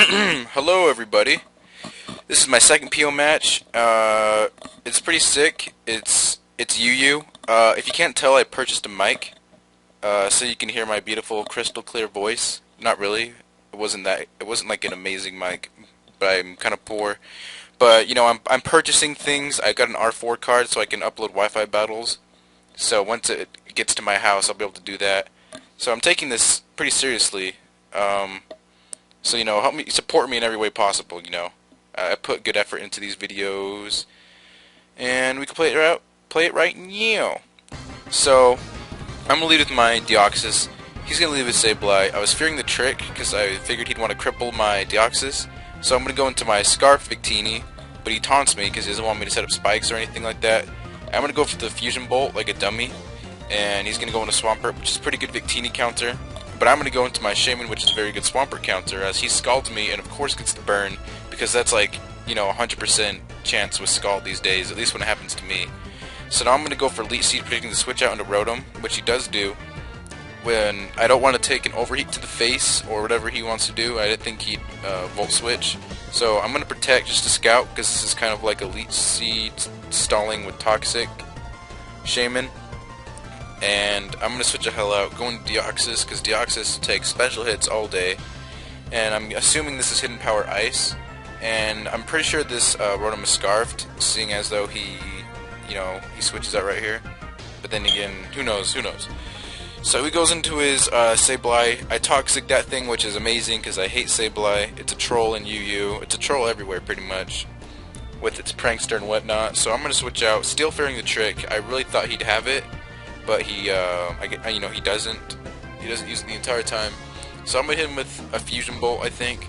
Hello everybody. This is my second PO match. It's pretty sick. It's Yu. If you can't tell, I purchased a mic, so you can hear my beautiful crystal clear voice. Not really. It wasn't like an amazing mic, but I'm kind of poor. But you know, I'm purchasing things. I got an R4 card so I can upload Wi-Fi battles. So once it gets to my house, I'll be able to do that. So I'm taking this pretty seriously. So you know, help me, support me in every way possible. You know, I put good effort into these videos, and we can play it right now. So I'm gonna lead with my Deoxys. He's gonna lead with Sableye. I was fearing the trick because I figured he'd want to cripple my Deoxys. So I'm gonna go into my Scarf Victini, but he taunts me because he doesn't want me to set up spikes or anything like that. I'm gonna go for the Fusion Bolt like a dummy, and he's gonna go into Swampert, which is a pretty good Victini counter. But I'm going to go into my Shaman, which is a very good Swampert counter, as he scalds me and of course gets the burn, because that's like, you know, 100% chance with Scald these days, at least when it happens to me. So now I'm going to go for Leech Seed, predicting the switch out into Rotom, which he does do, when I don't want to take an Overheat to the face, or whatever he wants to do. I didn't think he'd Volt Switch. So I'm going to Protect just to scout, because this is kind of like a Leech Seed stalling with Toxic Shaman. And I'm going to switch the hell out, going to Deoxys, because Deoxys takes special hits all day. And I'm assuming this is Hidden Power Ice. And I'm pretty sure this Rotom is Scarfed, seeing as though he, you know, he switches out right here. But then again, who knows. So he goes into his Sableye. I Toxic that thing, which is amazing, because I hate Sableye. It's a troll in UU. It's a troll everywhere, pretty much, with its Prankster and whatnot. So I'm going to switch out, still fearing the trick. I really thought he'd have it, but he, you know, he doesn't. He doesn't use it the entire time. So I'm gonna hit him with a Fusion Bolt, I think,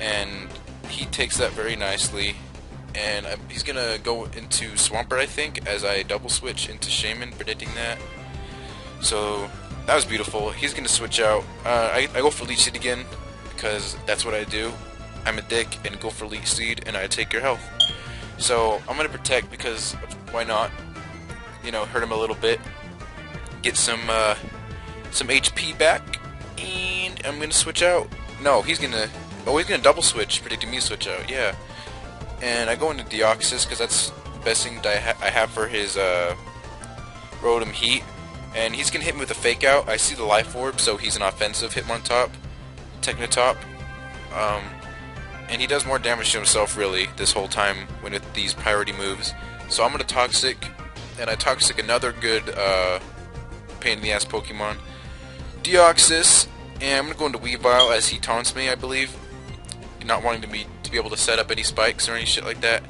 and he takes that very nicely. And he's gonna go into Swampert, I think, as I double switch into Shaman, predicting that. So that was beautiful. He's gonna switch out. I go for Leech Seed again because that's what I do. I'm a dick and go for Leech Seed, and I take your health. So I'm gonna Protect because why not? You know, hurt him a little bit. Get some HP back, and I'm gonna switch out. No, he's gonna double switch, predicting me to switch out. Yeah, and I go into Deoxys because that's the best thing that I have for his Rotom Heat, and he's gonna hit me with a Fake Out. I see the Life Orb, so he's an offensive Hitmontop, Technotop, and he does more damage to himself really this whole time with these priority moves. So I'm gonna Toxic, and I Toxic another good pain in the ass Pokemon, Deoxys, and I'm gonna go into Weavile as he taunts me, I believe, not wanting to be able to set up any spikes or any shit like that.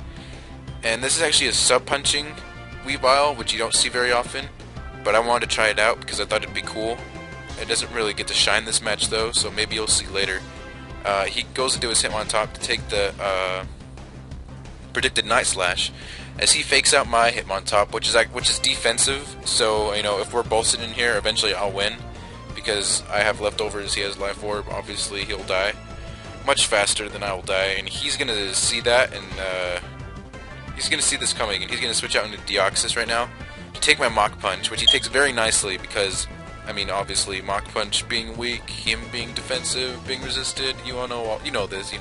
And this is actually a sub-punching Weavile, which you don't see very often, but I wanted to try it out because I thought it'd be cool. It doesn't really get to shine this match though, so maybe you'll see later. He goes into his Hitmontop to take the predicted Night Slash, as he fakes out my Hitmontop, which is defensive. So you know, if we're both sitting in here, eventually I'll win because I have leftovers. He has Life Orb. Obviously, he'll die much faster than I will die, and he's gonna see that, and he's gonna see this coming, and he's gonna switch out into Deoxys right now to take my Mach Punch, which he takes very nicely because, I mean, obviously Mach Punch being weak, him being defensive, being resisted. You all know, you know this.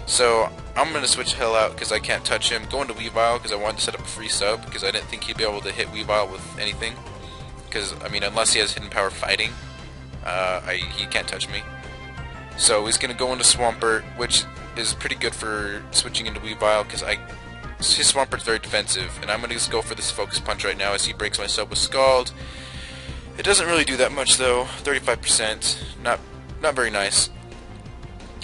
So I'm going to switch the hell out because I can't touch him. Go into Weavile because I wanted to set up a free sub because I didn't think he'd be able to hit Weavile with anything. Because, I mean, unless he has Hidden Power Fighting, he can't touch me. So he's going to go into Swampert, which is pretty good for switching into Weavile because his Swampert's very defensive. And I'm going to just go for this Focus Punch right now as he breaks my sub with Scald. It doesn't really do that much though, 35%. Not very nice.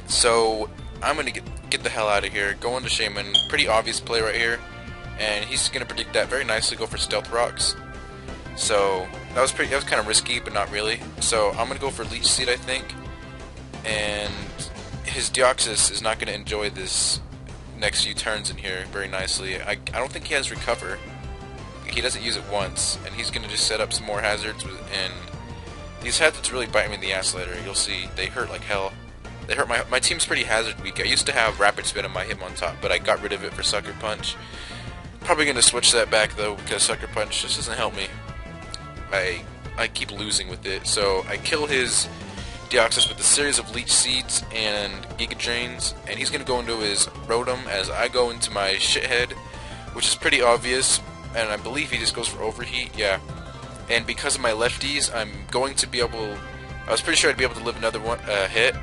So I'm going to get the hell out of here, go into Shaman, pretty obvious play right here, and he's going to predict that very nicely, go for Stealth Rocks. So that was kind of risky, but not really. So I'm going to go for Leech Seed, I think, and his Deoxys is not going to enjoy this next few turns in here very nicely. I don't think he has Recover. He doesn't use it once, and he's going to just set up some more hazards, and these hazards really bite me in the ass later. You'll see, they hurt like hell. They hurt my team's pretty hazard weak. I used to have Rapid Spin on my Hitmontop, but I got rid of it for Sucker Punch. Probably going to switch that back though, because Sucker Punch just doesn't help me. I keep losing with it. So I kill his Deoxys with a series of Leech Seeds and Giga Drains, and he's going to go into his Rotom as I go into my Shithead, which is pretty obvious, and I believe he just goes for Overheat, yeah. And because of my lefties, I'm going to be able... I was pretty sure I'd be able to live another one hit,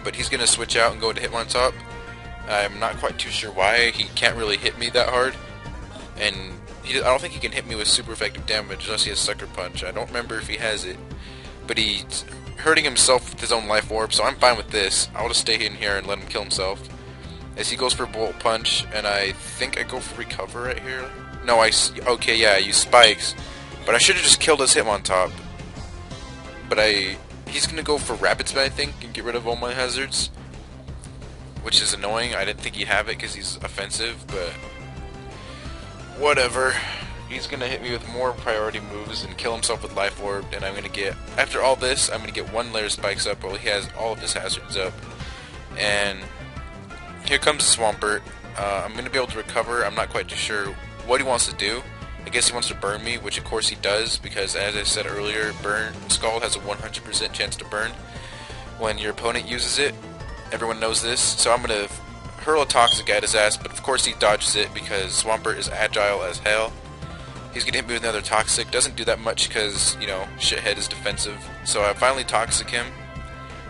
but he's going to switch out and go into Hitmontop. I'm not quite too sure why. He can't really hit me that hard, and I don't think he can hit me with super effective damage unless he has Sucker Punch. I don't remember if he has it, but he's hurting himself with his own Life Orb, so I'm fine with this. I'll just stay in here and let him kill himself. As he goes for Bolt Punch, and I think I go for Recover right here. No, okay, yeah, I use Spikes, but I should have just killed his Hitmontop. But he's gonna go for Rapid Spin, I think, and get rid of all my hazards, which is annoying. I didn't think he'd have it because he's offensive, but whatever. He's gonna hit me with more priority moves and kill himself with Life Orb, and I'm gonna get, after all this, I'm gonna get one layer of Spikes up while he has all of his hazards up. And here comes Swampert. I'm gonna be able to recover. I'm not quite too sure what he wants to do. I guess he wants to burn me, which of course he does, because as I said earlier, Scald has a 100% chance to burn when your opponent uses it. Everyone knows this, so I'm going to hurl a Toxic at his ass, but of course he dodges it because Swampert is agile as hell. He's going to hit me with another Toxic. Doesn't do that much because, you know, Shithead is defensive. So I finally Toxic him,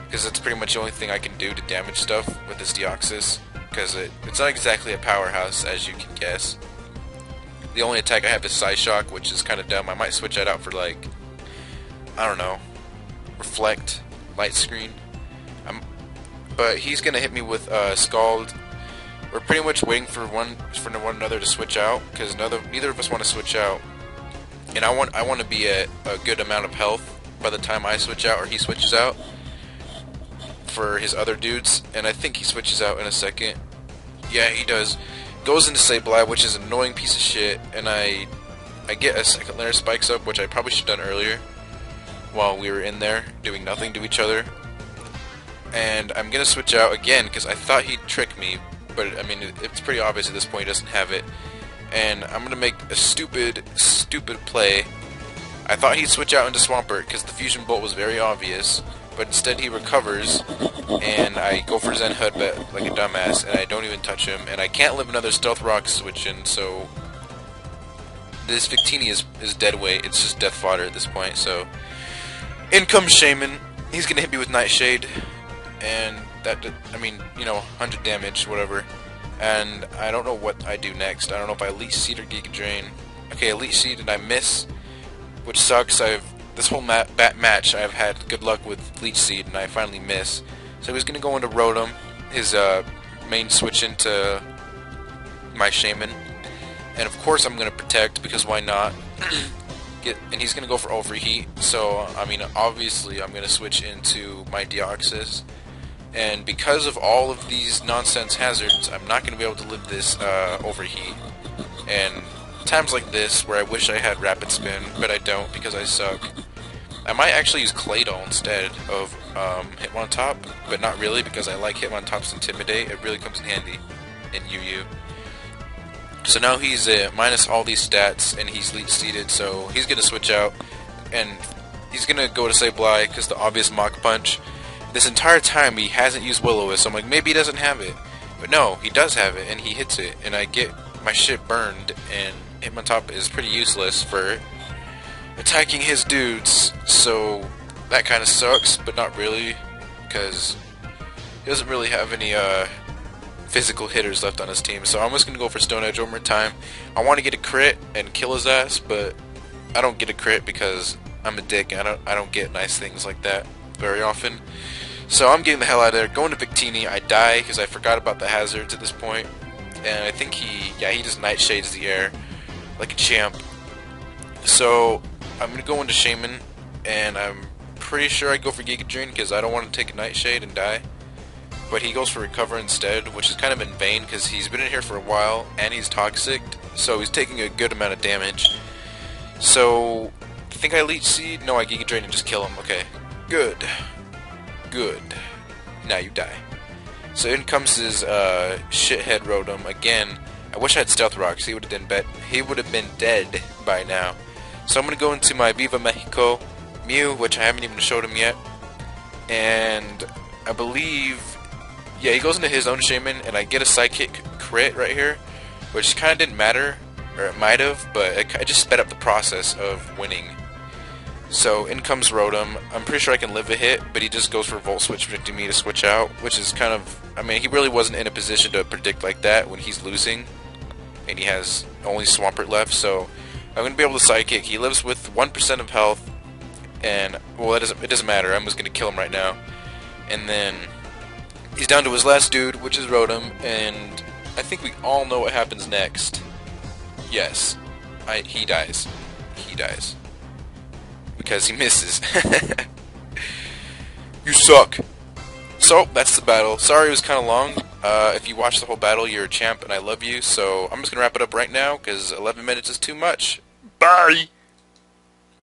because that's pretty much the only thing I can do to damage stuff with this Deoxys, because it's not exactly a powerhouse, as you can guess. The only attack I have is Psyshock, which is kind of dumb. I might switch that out for, like, I don't know, Reflect, Light Screen. But he's gonna hit me with Scald. We're pretty much waiting for one another to switch out, because neither of us want to switch out. And I want to be at a good amount of health by the time I switch out or he switches out for his other dudes. And I think he switches out in a second. Yeah, he does. Goes into Sableye, which is an annoying piece of shit, and I get a second layer of Spikes up, which I probably should have done earlier while we were in there doing nothing to each other. And I'm gonna switch out again because I thought he'd trick me, but I mean it's pretty obvious at this point he doesn't have it. And I'm gonna make a stupid play. I thought he'd switch out into Swampert because the Fusion Bolt was very obvious, but instead he recovers, and I go for Zen Headbutt like a dumbass, and I don't even touch him, and I can't live another Stealth Rock switch in, so this Victini is dead weight. It's just death fodder at this point. So in comes Shaman. He's gonna hit me with Nightshade, and that, I mean, you know, 100 damage, whatever. And I don't know what I do next. I don't know if I Leech Seed or Giga Drain. Okay, I Leech Seed and I miss, which sucks. This whole match I've had good luck with Leech Seed, and I finally miss. So he's gonna go into Rotom, his main switch into my Shaman, and of course I'm gonna Protect because why not? And he's gonna go for Overheat. So I mean, obviously I'm gonna switch into my Deoxys, and because of all of these nonsense hazards, I'm not gonna be able to live this Overheat. And times like this where I wish I had Rapid Spin, but I don't because I suck, I might actually use Claydol instead of Hitmontop, but not really because I like Hitmontop's Intimidate. It really comes in handy in UU. So now he's minus all these stats, and he's Leech Seeded, so he's going to switch out, and he's going to go to Sableye because the obvious Mach Punch. This entire time he hasn't used Will-O-Wisp, so I'm like, maybe he doesn't have it. But no, he does have it, and he hits it, and I get my shit burned, and Hitmontop is pretty useless for attacking his dudes, so that kind of sucks, but not really, because he doesn't really have any physical hitters left on his team. So I'm just going to go for Stone Edge one more time. I want to get a crit and kill his ass, but I don't get a crit because I'm a dick and I don't get nice things like that very often. So I'm getting the hell out of there, going to Victini. I die because I forgot about the hazards at this point, and I think he just Nightshades the air like a champ. So I'm going to go into Shaman, and I'm pretty sure I go for Giga Drain because I don't want to take a Nightshade and die. But he goes for Recover instead, which is kind of in vain because he's been in here for a while and he's toxic, so he's taking a good amount of damage. So I think I Leech Seed. No, I Giga Drain and just kill him. Okay, good. Now you die. So in comes his shithead Rotom again. I wish I had Stealth Rocks. He would have been dead by now. So I'm gonna go into my Viva Mexico Mew, which I haven't even showed him yet. and I believe, yeah, he goes into his own shaman, and I get a sidekick crit right here, which kind of didn't matter, or it might have, but it just sped up the process of winning. So in comes Rotom. I'm pretty sure I can live a hit, but he just goes for Volt Switch, predicting me to switch out, which is kind of, I mean, he really wasn't in a position to predict like that when he's losing, and he has only Swampert left, so I'm going to be able to Psychic. He lives with 1% of health, and, well, it doesn't matter. I'm just going to kill him right now. And then he's down to his last dude, which is Rotom, and I think we all know what happens next. Yes, he dies. He dies. Because he misses. You suck. So, that's the battle. Sorry it was kind of long. If you watched the whole battle, you're a champ, and I love you. So, I'm just going to wrap it up right now, because 11 minutes is too much. Bye!